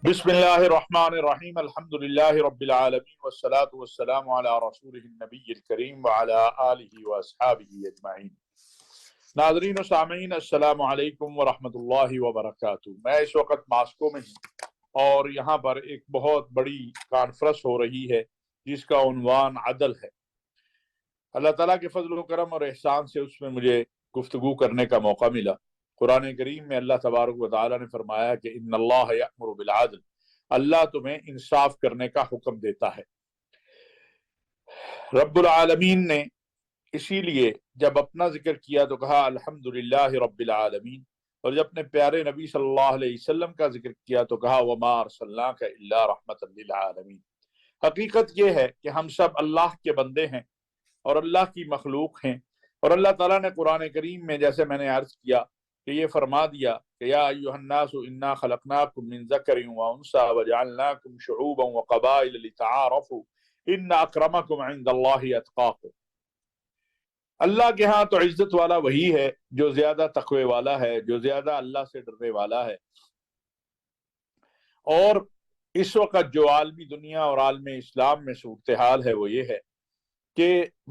بسم اللہ الرحمن الرحیم الحمد للہ رب العالمین والصلاة والسلام علی رسولہ النبی الکریم وعلی آلہ واصحابہ اجمعین۔ ناظرین و سامعین، السلام علیکم ورحمۃ اللہ وبرکاتہ۔ میں اس وقت ماسکو میں ہوں اور یہاں پر ایک بہت بڑی کانفرنس ہو رہی ہے جس کا عنوان عدل ہے۔ اللہ تعالیٰ کے فضل و کرم اور احسان سے اس میں مجھے گفتگو کرنے کا موقع ملا۔ قرآن کریم میں اللہ تبارک و تعالیٰ نے فرمایا کہ ان اللہ یأمر بالعدل، اللہ تمہیں انصاف کرنے کا حکم دیتا ہے۔ رب العالمین نے اسی لیے جب اپنا ذکر کیا تو کہا الحمدللہ رب العالمین، اور جب اپنے پیارے نبی صلی اللہ علیہ وسلم کا ذکر کیا تو کہا وما ارسلناک الا رحمۃ للعالمین۔ حقیقت یہ ہے کہ ہم سب اللہ کے بندے ہیں اور اللہ کی مخلوق ہیں، اور اللہ تعالیٰ نے قرآن کریم میں جیسے میں نے عرض کیا کہ یہ فرما دیا کہ یا ایھا الناس انا خلقناکم من ذکر و انثی وجعلناکم شعوبا وقبائل لتعارفوا ان اکرمکم عند اللہ اتقاکم۔ اللہ کے ہاں تو عزت والا وہی ہے جو زیادہ تقوی والا ہے، جو زیادہ اللہ سے ڈرنے والا ہے۔ اور اس وقت جو عالمی دنیا اور عالم اسلام میں صورتحال ہے وہ یہ ہے کہ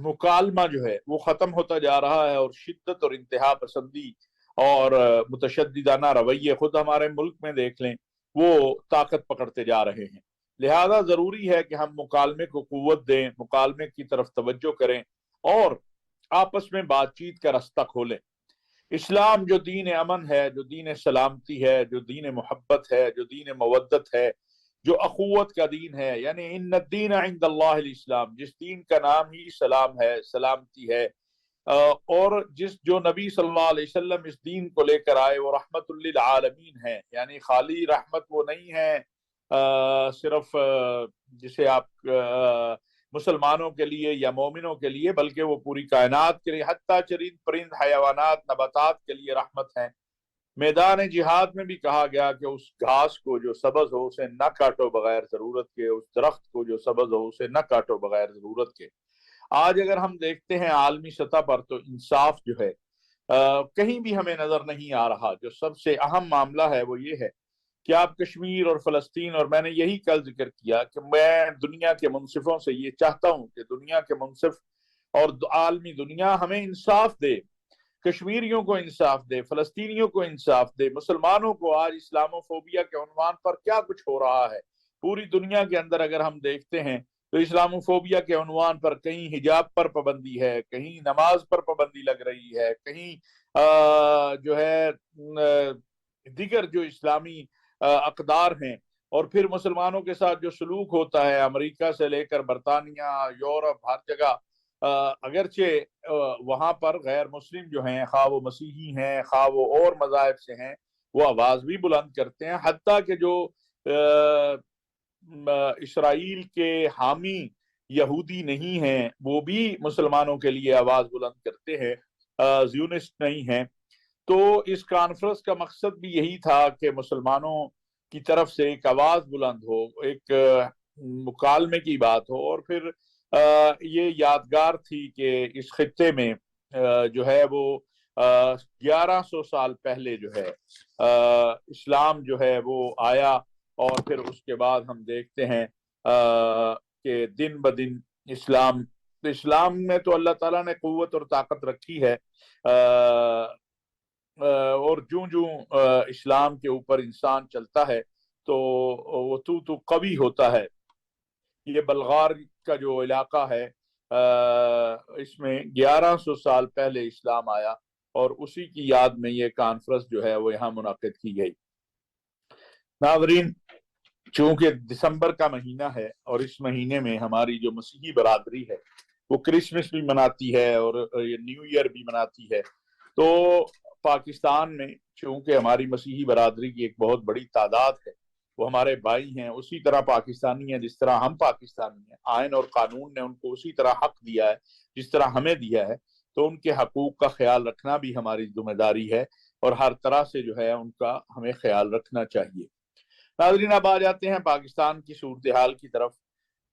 مکالمہ جو ہے وہ ختم ہوتا جا رہا ہے، اور شدت اور انتہا پسندی اور متشددانہ رویے خود ہمارے ملک میں دیکھ لیں وہ طاقت پکڑتے جا رہے ہیں۔ لہذا ضروری ہے کہ ہم مکالمے کو قوت دیں، مکالمے کی طرف توجہ کریں اور آپس میں بات چیت کا رستہ کھولیں۔ اسلام جو دین امن ہے، جو دین سلامتی ہے، جو دین محبت ہے، جو دین مودت ہے، جو اخوت کا دین ہے، یعنی ان الدین عند اللہ الاسلام، جس دین کا نام ہی سلام ہے، سلامتی ہے، اور جو نبی صلی اللہ علیہ وسلم اس دین کو لے کر آئے وہ رحمت للعالمین ہے، یعنی خالی رحمت وہ نہیں ہے صرف جسے آپ مسلمانوں کے لیے یا مومنوں کے لیے، بلکہ وہ پوری کائنات کے لیے، حتیٰ چرند پرند حیوانات نباتات کے لیے رحمت ہے۔ میدان جہاد میں بھی کہا گیا کہ اس گھاس کو جو سبز ہو اسے نہ کاٹو بغیر ضرورت کے، اس درخت کو جو سبز ہو اسے نہ کاٹو بغیر ضرورت کے۔ آج اگر ہم دیکھتے ہیں عالمی سطح پر تو انصاف جو ہے کہیں بھی ہمیں نظر نہیں آ رہا۔ جو سب سے اہم معاملہ ہے وہ یہ ہے کہ آپ کشمیر اور فلسطین، اور میں نے یہی کل ذکر کیا کہ میں دنیا کے منصفوں سے یہ چاہتا ہوں کہ دنیا کے منصف اور عالمی دنیا ہمیں انصاف دے، کشمیریوں کو انصاف دے، فلسطینیوں کو انصاف دے، مسلمانوں کو۔ آج اسلاموفوبیا کے عنوان پر کیا کچھ ہو رہا ہے پوری دنیا کے اندر، اگر ہم دیکھتے ہیں تو اسلاموفوبیا کے عنوان پر کہیں حجاب پر پابندی ہے، کہیں نماز پر پابندی لگ رہی ہے، کہیں جو ہے دیگر جو اسلامی اقدار ہیں، اور پھر مسلمانوں کے ساتھ جو سلوک ہوتا ہے امریکہ سے لے کر برطانیہ، یورپ، ہر جگہ، اگرچہ وہاں پر غیر مسلم جو ہیں، خواہ وہ مسیحی ہیں خواہ وہ اور مذاہب سے ہیں، وہ آواز بھی بلند کرتے ہیں، حتیٰ کہ جو اسرائیل کے حامی یہودی نہیں ہیں وہ بھی مسلمانوں کے لیے آواز بلند کرتے ہیں، زیونسٹ نہیں ہیں۔ تو اس کانفرنس کا مقصد بھی یہی تھا کہ مسلمانوں کی طرف سے ایک آواز بلند ہو، ایک مکالمے کی بات ہو، اور پھر یہ یادگار تھی کہ اس خطے میں جو ہے وہ 1100 سال پہلے جو ہے اسلام جو ہے وہ آیا، اور پھر اس کے بعد ہم دیکھتے ہیں کہ دن بدن اسلام میں تو اللہ تعالیٰ نے قوت اور طاقت رکھی ہے، اور جوں اسلام کے اوپر انسان چلتا ہے تو وہ تو قوی ہوتا ہے۔ یہ بلغار کا جو علاقہ ہے اس میں 1100 سال پہلے اسلام آیا، اور اسی کی یاد میں یہ کانفرنس جو ہے وہ یہاں منعقد کی گئی۔ ناظرین، چونکہ دسمبر کا مہینہ ہے اور اس مہینے میں ہماری جو مسیحی برادری ہے وہ کرسمس بھی مناتی ہے اور نیو ایئر بھی مناتی ہے، تو پاکستان میں چونکہ ہماری مسیحی برادری کی ایک بہت بڑی تعداد ہے، وہ ہمارے بھائی ہیں، اسی طرح پاکستانی ہیں جس طرح ہم پاکستانی ہیں، آئین اور قانون نے ان کو اسی طرح حق دیا ہے جس طرح ہمیں دیا ہے، تو ان کے حقوق کا خیال رکھنا بھی ہماری ذمہ داری ہے، اور ہر طرح سے جو ہے ان کا ہمیں خیال رکھنا چاہیے۔ ناظرین، اب آ جاتے ہیں پاکستان کی صورتحال کی طرف۔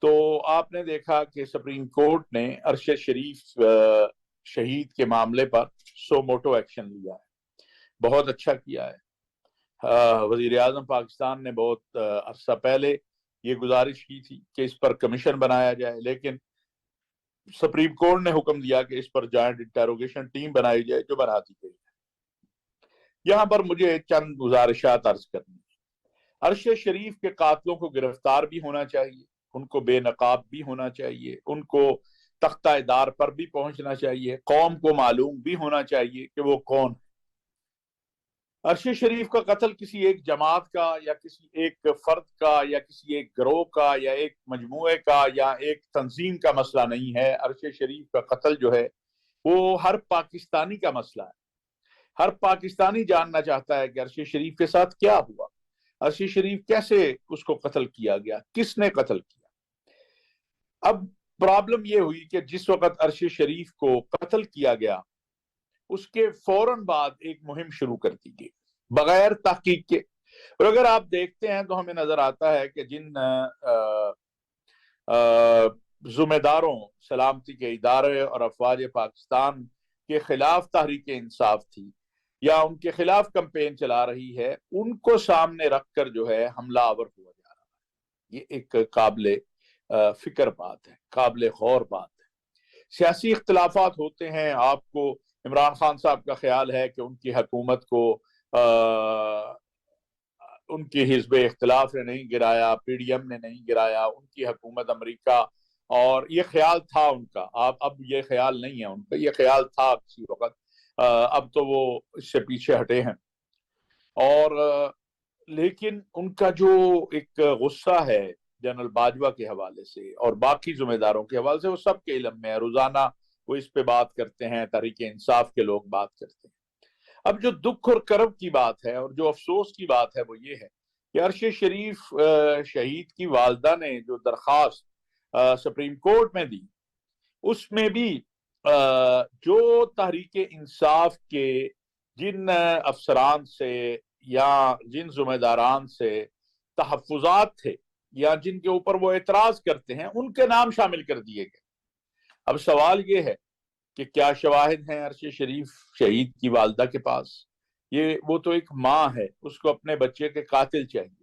تو آپ نے دیکھا کہ سپریم کورٹ نے ارشد شریف شہید کے معاملے پر سو موٹو ایکشن لیا ہے، بہت اچھا کیا ہے۔ وزیر اعظم پاکستان نے بہت عرصہ پہلے یہ گزارش کی تھی کہ اس پر کمیشن بنایا جائے، لیکن سپریم کورٹ نے حکم دیا کہ اس پر جوائنٹ انٹروگیشن ٹیم بنائی جائے، جو بنا دی گئی ہے۔ یہاں پر مجھے چند گزارشات عرض کرنی ہے۔ عرش شریف کے قاتلوں کو گرفتار بھی ہونا چاہیے، ان کو بے نقاب بھی ہونا چاہیے، ان کو تختہ دار پر بھی پہنچنا چاہیے، قوم کو معلوم بھی ہونا چاہیے کہ وہ کون ہے۔ عرش شریف کا قتل کسی ایک جماعت کا یا کسی ایک فرد کا یا کسی ایک گروہ کا یا ایک مجموعے کا یا ایک تنظیم کا مسئلہ نہیں ہے۔ عرش شریف کا قتل جو ہے وہ ہر پاکستانی کا مسئلہ ہے۔ ہر پاکستانی جاننا چاہتا ہے کہ عرش شریف کے ساتھ کیا ہوا، عرش شریف کیسے اس کو قتل کیا گیا، کس نے قتل کیا۔ اب پرابلم یہ ہوئی کہ جس وقت عرش شریف کو قتل کیا گیا اس کے فوراً بعد ایک مہم شروع کر دی گئی بغیر تحقیق کے، اور اگر آپ دیکھتے ہیں تو ہمیں نظر آتا ہے کہ جن ذمہ داروں سلامتی کے ادارے اور افواج پاکستان کے خلاف تحریک انصاف تھی یا ان کے خلاف کمپین چلا رہی ہے، ان کو سامنے رکھ کر جو ہے حملہ آور ہوا جا رہا ہے۔ یہ ایک قابل فکر بات ہے، قابل غور بات ہے۔ سیاسی اختلافات ہوتے ہیں، آپ کو عمران خان صاحب کا خیال ہے کہ ان کی حکومت کو ان کی حزب اختلاف نے نہیں گرایا، پی ڈی ایم نے نہیں گرایا، ان کی حکومت امریکہ، اور یہ خیال تھا ان کا۔ اب یہ خیال نہیں ہے ان کا، یہ خیال تھا کسی وقت، اب تو وہ اس سے پیچھے ہٹے ہیں۔ اور لیکن ان کا جو ایک غصہ ہے جنرل باجوہ کے حوالے سے اور باقی ذمہ داروں کے حوالے سے، وہ سب کے علم میں ہے، روزانہ وہ اس پہ بات کرتے ہیں، تحریک انصاف کے لوگ بات کرتے ہیں۔ اب جو دکھ اور کرب کی بات ہے اور جو افسوس کی بات ہے وہ یہ ہے کہ عرش شریف شہید کی والدہ نے جو درخواست سپریم کورٹ میں دی، اس میں بھی جو تحریک انصاف کے جن افسران سے یا جن ذمہ داران سے تحفظات تھے یا جن کے اوپر وہ اعتراض کرتے ہیں، ان کے نام شامل کر دیے گئے۔ اب سوال یہ ہے کہ کیا شواہد ہیں عرش شریف شہید کی والدہ کے پاس؟ وہ تو ایک ماں ہے، اس کو اپنے بچے کے قاتل چاہیے،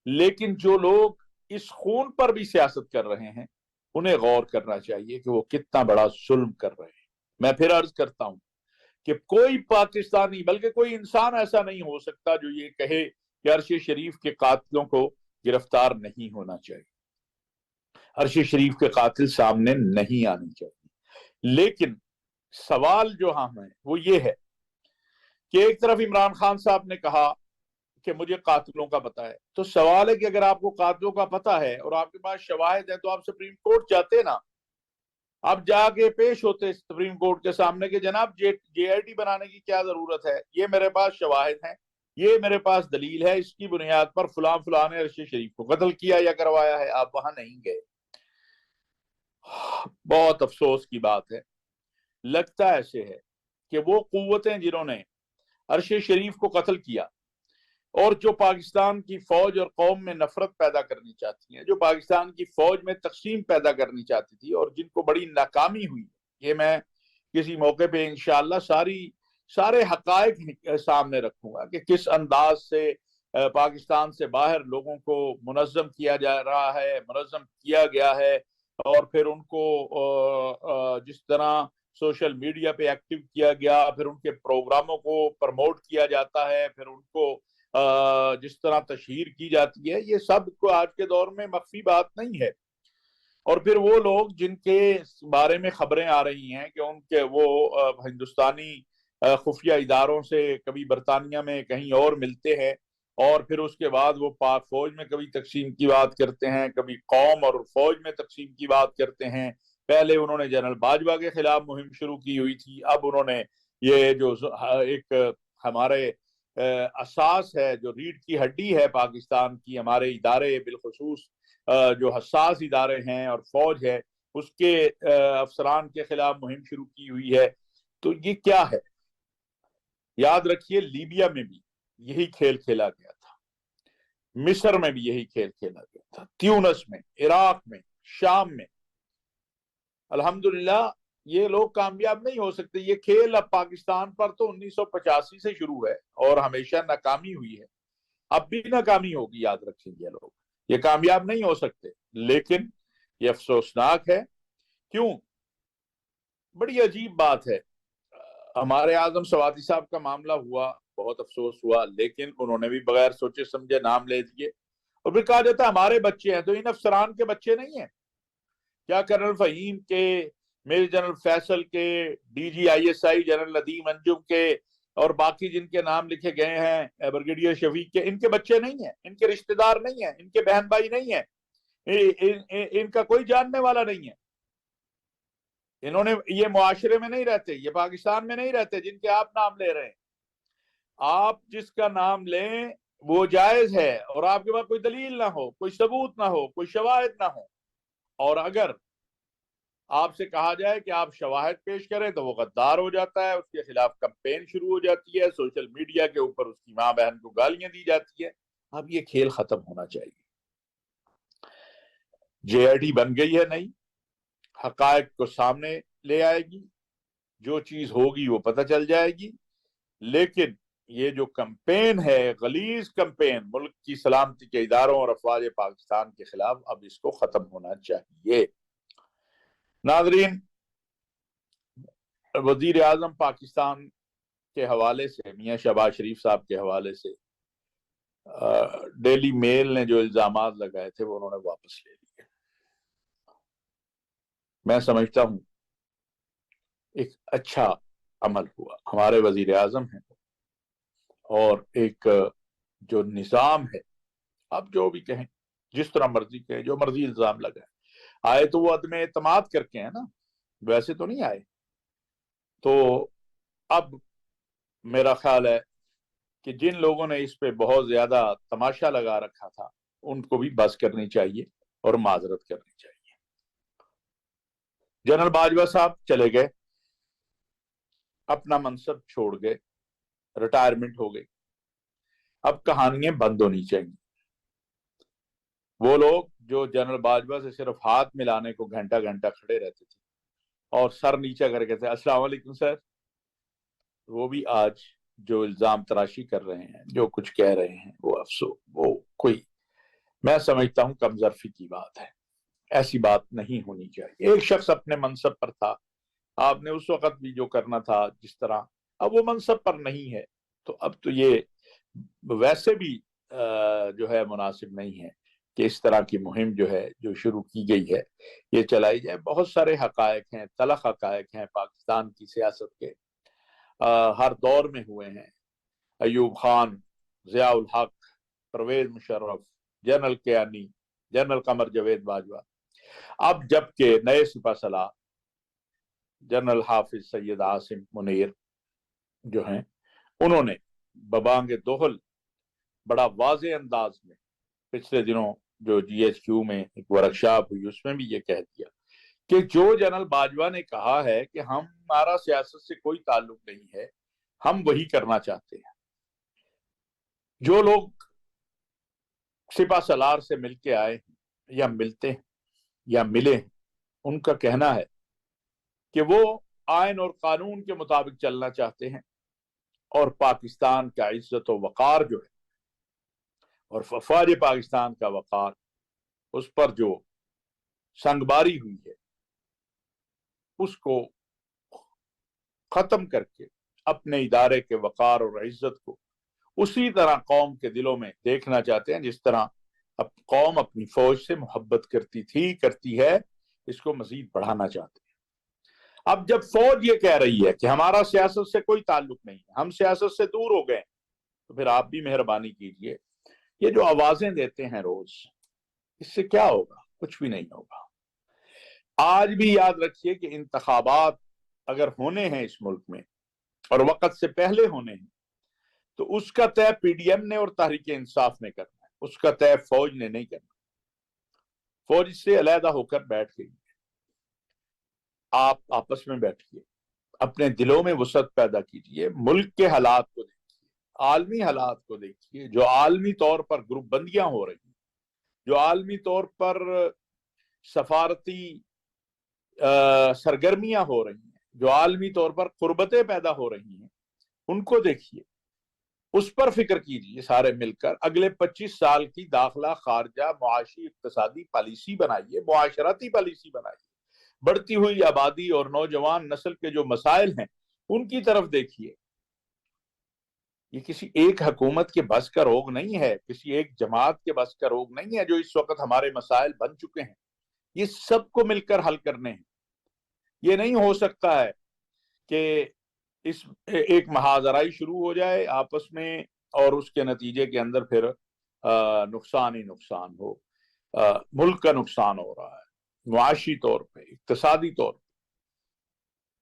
لیکن جو لوگ اس خون پر بھی سیاست کر رہے ہیں انہیں غور کرنا چاہیے کہ وہ کتنا بڑا ظلم کر رہے ہیں۔ میں پھر عرض کرتا ہوں کہ کوئی پاکستانی بلکہ کوئی انسان ایسا نہیں ہو سکتا جو یہ کہے کہ عرش شریف کے قاتلوں کو گرفتار نہیں ہونا چاہیے، عرش شریف کے قاتل سامنے نہیں آنے چاہیے۔ لیکن سوال جو ہم ہے وہ یہ ہے کہ ایک طرف عمران خان صاحب نے کہا کہ مجھے قاتلوں کا پتہ ہے، تو سوال ہے کہ اگر آپ کو قاتلوں کا پتہ ہے اور آپ کے پاس شواہد ہیں تو آپ سپریم کورٹ جاتے نا، آپ جا کے پیش ہوتے سپریم کورٹ کے سامنے کہ جناب جے آئی ٹی بنانے کی کیا ضرورت ہے، یہ میرے پاس شواہد ہیں، یہ میرے پاس دلیل ہے، اس کی بنیاد پر فلاں فلاں نے عرش شریف کو قتل کیا یا کروایا ہے، آپ وہاں نہیں گئے۔ بہت افسوس کی بات ہے۔ لگتا ایسے ہے کہ وہ قوتیں جنہوں نے عرش شریف کو قتل کیا اور جو پاکستان کی فوج اور قوم میں نفرت پیدا کرنی چاہتی ہیں، جو پاکستان کی فوج میں تقسیم پیدا کرنی چاہتی تھی اور جن کو بڑی ناکامی ہوئی، یہ میں کسی موقع پہ انشاءاللہ سارے حقائق سامنے رکھوں گا کہ کس انداز سے پاکستان سے باہر لوگوں کو منظم کیا جا رہا ہے، منظم کیا گیا ہے، اور پھر ان کو جس طرح سوشل میڈیا پہ ایکٹیو کیا گیا، پھر ان کے پروگراموں کو پرموٹ کیا جاتا ہے، پھر ان کو جس طرح تشہیر کی جاتی ہے، یہ سب کو آج کے دور میں مخفی بات نہیں ہے۔ اور پھر وہ لوگ جن کے بارے میں خبریں آ رہی ہیں کہ ان کے وہ ہندوستانی خفیہ اداروں سے کبھی برطانیہ میں کہیں اور ملتے ہیں، اور پھر اس کے بعد وہ پاک فوج میں کبھی تقسیم کی بات کرتے ہیں، کبھی قوم اور فوج میں تقسیم کی بات کرتے ہیں۔ پہلے انہوں نے جنرل باجوہ کے خلاف مہم شروع کی ہوئی تھی، اب انہوں نے یہ جو ایک ہمارے اساس ہے، جو ریڑھ کی ہڈی ہے پاکستان کی، ہمارے ادارے بالخصوص جو حساس ادارے ہیں اور فوج ہے، اس کے افسران کے خلاف مہم شروع کی ہوئی ہے۔ تو یہ کیا ہے؟ یاد رکھیے لیبیا میں بھی یہی کھیل کھیلا گیا تھا، مصر میں بھی یہی کھیل کھیلا گیا تھا، تیونس میں، عراق میں، شام میں۔ الحمدللہ یہ لوگ کامیاب نہیں ہو سکتے۔ یہ کھیل اب پاکستان پر تو 1985 سے شروع ہے اور ہمیشہ ناکامی ہوئی ہے، اب بھی ناکامی ہوگی، یاد رکھیں یہ لوگ، یہ کامیاب نہیں ہو سکتے. لیکن یہ افسوسناک ہے. کیوں؟ بڑی عجیب بات ہے. ہمارے اعظم سواتی صاحب کا معاملہ ہوا، بہت افسوس ہوا، لیکن انہوں نے بھی بغیر سوچے سمجھے نام لے دیے. اور پھر کہا جاتا ہے ہمارے بچے ہیں، تو ان افسران کے بچے نہیں ہیں کیا؟ کرنل فہیم کے، میجر جنرل فیصل کے، D G I S I general Nadeem Anjum کے، اور باقی جن کے نام لکھے گئے ہیں بریگیڈیئر شفیق کے، ان کے بچے نہیں ہیں، ان کے رشتہ دار نہیں ہیں، ان کے بہن بھائی نہیں ہیں، ان کا کوئی جاننے والا نہیں ہے. انہوں نے یہ معاشرے میں نہیں رہتے، یہ پاکستان میں نہیں رہتے جن کے آپ نام لے رہے ہیں. آپ جس کا نام لیں وہ جائز ہے، اور آپ کے پاس کوئی دلیل نہ ہو، کوئی ثبوت نہ ہو، کوئی شواہد نہ ہو. اور اگر آپ سے کہا جائے کہ آپ شواہد پیش کریں تو وہ غدار ہو جاتا ہے، اس کے خلاف کمپین شروع ہو جاتی ہے، سوشل میڈیا کے اوپر اس کی ماں بہن کو گالیاں دی جاتی ہے. اب یہ کھیل ختم ہونا چاہیے. جے آئی ٹی بن گئی ہے نہیں، حقائق کو سامنے لے آئے گی، جو چیز ہوگی وہ پتہ چل جائے گی. لیکن یہ جو کمپین ہے، غلیظ کمپین ملک کی سلامتی کے اداروں اور افواج پاکستان کے خلاف، اب اس کو ختم ہونا چاہیے. ناظرین، وزیر اعظم پاکستان کے حوالے سے، میاں شہباز شریف صاحب کے حوالے سے ڈیلی میل نے جو الزامات لگائے تھے وہ انہوں نے واپس لے لیے. میں سمجھتا ہوں ایک اچھا عمل ہوا. ہمارے وزیر اعظم ہیں، اور ایک جو نظام ہے، اب جو بھی کہیں، جس طرح مرضی کہیں، جو مرضی الزام لگائے، آئے تو وہ عدم اعتماد کر کے ہیں نا، ویسے تو نہیں آئے. تو اب میرا خیال ہے کہ جن لوگوں نے اس پہ بہت زیادہ تماشا لگا رکھا تھا ان کو بھی بس کرنی چاہیے اور معذرت کرنی چاہیے. جنرل باجوہ صاحب چلے گئے، اپنا منصب چھوڑ گئے، ریٹائرمنٹ ہو گئی. اب کہانیاں بند ہونی چاہیے. وہ لوگ جو جنرل باجوہ سے صرف ہاتھ ملانے کو گھنٹہ گھنٹہ کھڑے رہتے تھے اور سر نیچا کر کے تھے السلام علیکم سر، وہ بھی آج جو الزام تراشی کر رہے ہیں، جو کچھ کہہ رہے ہیں، وہ افسوس، وہ کوئی، میں سمجھتا ہوں کم ظرفی کی بات ہے. ایسی بات نہیں ہونی چاہیے. ایک شخص اپنے منصب پر تھا، آپ نے اس وقت بھی جو کرنا تھا جس طرح، اب وہ منصب پر نہیں ہے، تو اب تو یہ ویسے بھی جو ہے مناسب نہیں ہے کہ اس طرح کی مہم جو ہے، جو شروع کی گئی ہے، یہ چلائی جائے. بہت سارے حقائق ہیں، تلخ حقائق ہیں پاکستان کی سیاست کے، ہر دور میں ہوئے ہیں. ایوب خان، ضیاء الحق، پرویز مشرف، جنرل کیانی، جنرل قمر جاوید باجوہ. اب جبکہ نئے سپہ سالار جنرل حافظ سید عاصم منیر جو ہیں، انہوں نے ببانگ دوہل بڑا واضح انداز میں پچھلے دنوں جو جی ایچ کیو میں ایک ورکشاپ ہوئی، اس میں بھی یہ کہہ دیا کہ جو جنرل باجوہ نے کہا ہے کہ ہمارا سیاست سے کوئی تعلق نہیں ہے، ہم وہی کرنا چاہتے ہیں. جو لوگ سپہ سالار سے مل کے آئے ہیں یا ملتے ہیں یا ملے ہیں، ان کا کہنا ہے کہ وہ آئین اور قانون کے مطابق چلنا چاہتے ہیں، اور پاکستان کا عزت و وقار جو ہے، اور افواج پاکستان کا وقار، اس پر جو سنگباری ہوئی ہے اس کو ختم کر کے اپنے ادارے کے وقار اور عزت کو اسی طرح قوم کے دلوں میں دیکھنا چاہتے ہیں جس طرح اب قوم اپنی فوج سے محبت کرتی تھی، کرتی ہے، اس کو مزید بڑھانا چاہتے ہیں. اب جب فوج یہ کہہ رہی ہے کہ ہمارا سیاست سے کوئی تعلق نہیں ہے، ہم سیاست سے دور ہو گئے، تو پھر آپ بھی مہربانی کیجئے، یہ جو آوازیں دیتے ہیں روز، اس سے کیا ہوگا؟ کچھ بھی نہیں ہوگا. آج بھی یاد رکھیے کہ انتخابات اگر ہونے ہیں اس ملک میں اور وقت سے پہلے ہونے ہیں، تو اس کا طے پی ڈی ایم نے اور تحریک انصاف نے کرنا ہے، اس کا طے فوج نے نہیں کرنا. فوج سے علیحدہ ہو کر بیٹھ گئی. آپ آپس میں بیٹھیے، اپنے دلوں میں وسعت پیدا کیجئے، ملک کے حالات کو دیکھیے، عالمی حالات کو دیکھیے، جو عالمی طور پر گروپ بندیاں ہو رہی ہیں، جو عالمی طور پر سفارتی سرگرمیاں ہو رہی ہیں، جو عالمی طور پر قربتیں پیدا ہو رہی ہیں، ان کو دیکھیے. اس پر فکر کیجیے سارے مل کر، اگلے 25 سال کی داخلہ خارجہ معاشی اقتصادی پالیسی بنائیے، معاشرتی پالیسی بنائیے، بڑھتی ہوئی آبادی اور نوجوان نسل کے جو مسائل ہیں ان کی طرف دیکھیے۔ یہ کسی ایک حکومت کے بس کا روگ نہیں ہے، کسی ایک جماعت کے بس کا روگ نہیں ہے جو اس وقت ہمارے مسائل بن چکے ہیں، یہ سب کو مل کر حل کرنے ہیں۔ یہ نہیں ہو سکتا ہے کہ اس ایک محاذرائی شروع ہو جائے آپس میں اور اس کے نتیجے کے اندر پھر نقصان ہی نقصان ہو۔ ملک کا نقصان ہو رہا ہے معاشی طور پہ، اقتصادی طور پہ۔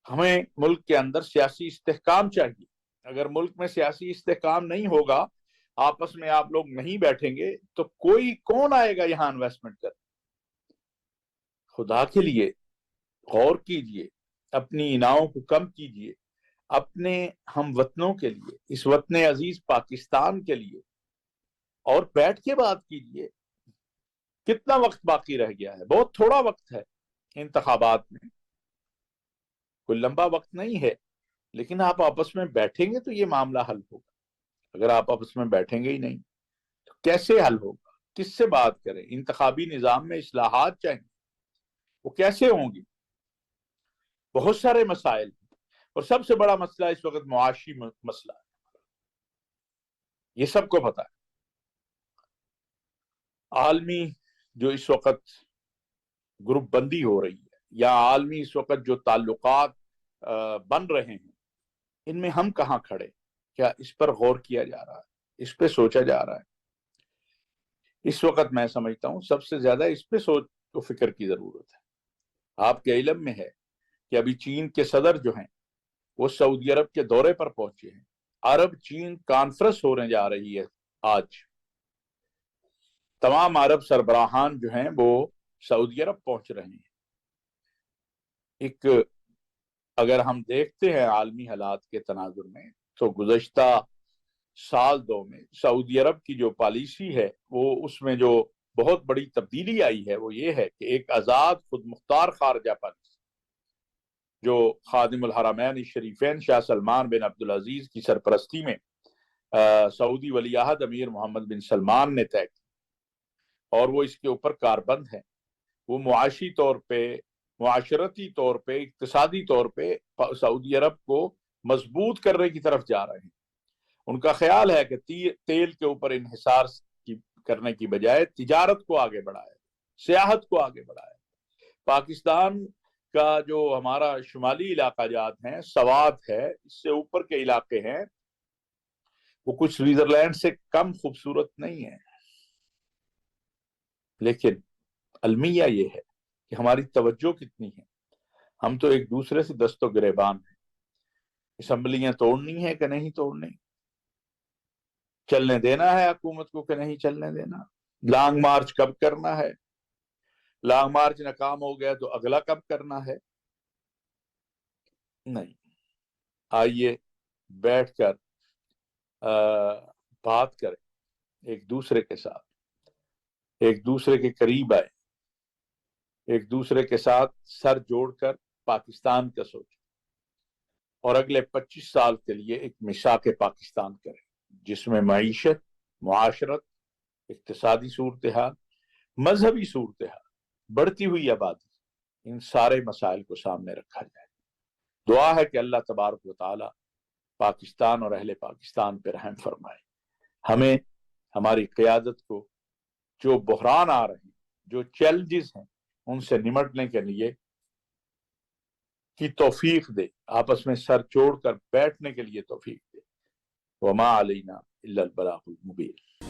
ہمیں ملک کے اندر سیاسی استحکام چاہیے۔ اگر ملک میں سیاسی استحکام نہیں ہوگا، آپس میں آپ لوگ نہیں بیٹھیں گے تو کون آئے گا یہاں انویسٹمنٹ کر؟ خدا کے لیے غور کیجئے، اپنی اناؤں کو کم کیجئے، اپنے ہم وطنوں کے لیے، اس وطن عزیز پاکستان کے لیے، اور بیٹھ کے بات کیجئے۔ کتنا وقت باقی رہ گیا ہے؟ بہت تھوڑا وقت ہے انتخابات میں، کوئی لمبا وقت نہیں ہے، لیکن آپ آپس میں بیٹھیں گے تو یہ معاملہ حل ہوگا۔ اگر آپ آپس میں بیٹھیں گے ہی نہیں تو کیسے حل ہوگا؟ کس سے بات کریں؟ انتخابی نظام میں اصلاحات چاہیے، وہ کیسے ہوں گی؟ بہت سارے مسائل ہیں، اور سب سے بڑا مسئلہ اس وقت معاشی مسئلہ ہے، یہ سب کو پتا ہے۔ عالمی جو اس وقت گروپ بندی ہو رہی ہے، یا عالمی اس وقت جو تعلقات بن رہے ہیں، ان میں ہم کہاں کھڑے؟ کیا اس پر غور کیا جا رہا ہے؟ اس پہ سوچا جا رہا ہے؟ اس وقت میں سمجھتا ہوں سب سے زیادہ اس پہ سوچ و فکر کی ضرورت ہے۔ آپ کے علم میں ہے کہ ابھی چین کے صدر جو ہیں وہ سعودی عرب کے دورے پر پہنچے ہیں۔ عرب چین کانفرنس ہونے جا رہی ہے آج، تمام عرب سربراہان جو ہیں وہ سعودی عرب پہنچ رہے ہیں۔ ایک اگر ہم دیکھتے ہیں عالمی حالات کے تناظر میں، تو گزشتہ سال دو میں سعودی عرب کی جو پالیسی ہے، وہ اس میں جو بہت بڑی تبدیلی آئی ہے وہ یہ ہے کہ ایک آزاد خود مختار خارجہ پالیسی جو خادم الحرمین الشریفین شاہ سلمان بن عبدالعزیز کی سرپرستی میں سعودی ولی عہد امیر محمد بن سلمان نے طے کی، اور وہ اس کے اوپر کاربند ہے۔ وہ معاشی طور پہ، معاشرتی طور پہ، اقتصادی طور پہ سعودی عرب کو مضبوط کرنے کی طرف جا رہے ہیں۔ ان کا خیال ہے کہ تیل کے اوپر انحصار کرنے کی بجائے تجارت کو آگے بڑھائے، سیاحت کو آگے بڑھائے۔ پاکستان کا جو ہمارا شمالی علاقہ جات ہیں، سوات ہے، اس سے اوپر کے علاقے ہیں، وہ کچھ سوئٹزرلینڈ سے کم خوبصورت نہیں ہے، لیکن المیہ یہ ہے کہ ہماری توجہ کتنی ہے۔ ہم تو ایک دوسرے سے دست و گریبان ہیں۔ اسمبلیاں توڑنی ہے کہ نہیں توڑنی، چلنے دینا ہے حکومت کو کہ نہیں چلنے دینا، لانگ مارچ کب کرنا ہے، لانگ مارچ ناکام ہو گیا تو اگلا کب کرنا ہے؟ نہیں، آئیے بیٹھ کر بات کریں، ایک دوسرے کے ساتھ، ایک دوسرے کے قریب آئے، ایک دوسرے کے ساتھ سر جوڑ کر پاکستان کا سوچیں، اور اگلے 25 سال کے لیے ایک میثاق پاکستان کریں جس میں معیشت، معاشرت، اقتصادی صورتحال، مذہبی صورتحال، بڑھتی ہوئی آبادی، ان سارے مسائل کو سامنے رکھا جائے۔ دعا ہے کہ اللہ تبارک و تعالی پاکستان اور اہل پاکستان پہ رحم فرمائے، ہمیں، ہماری قیادت کو جو بحران آ رہے ہیں، جو چیلنجز ہیں، ان سے نمٹنے کے لیے کی توفیق دے، آپس میں سر جوڑ کر بیٹھنے کے لیے توفیق دے۔ وما علینا الا البلاغ المبین۔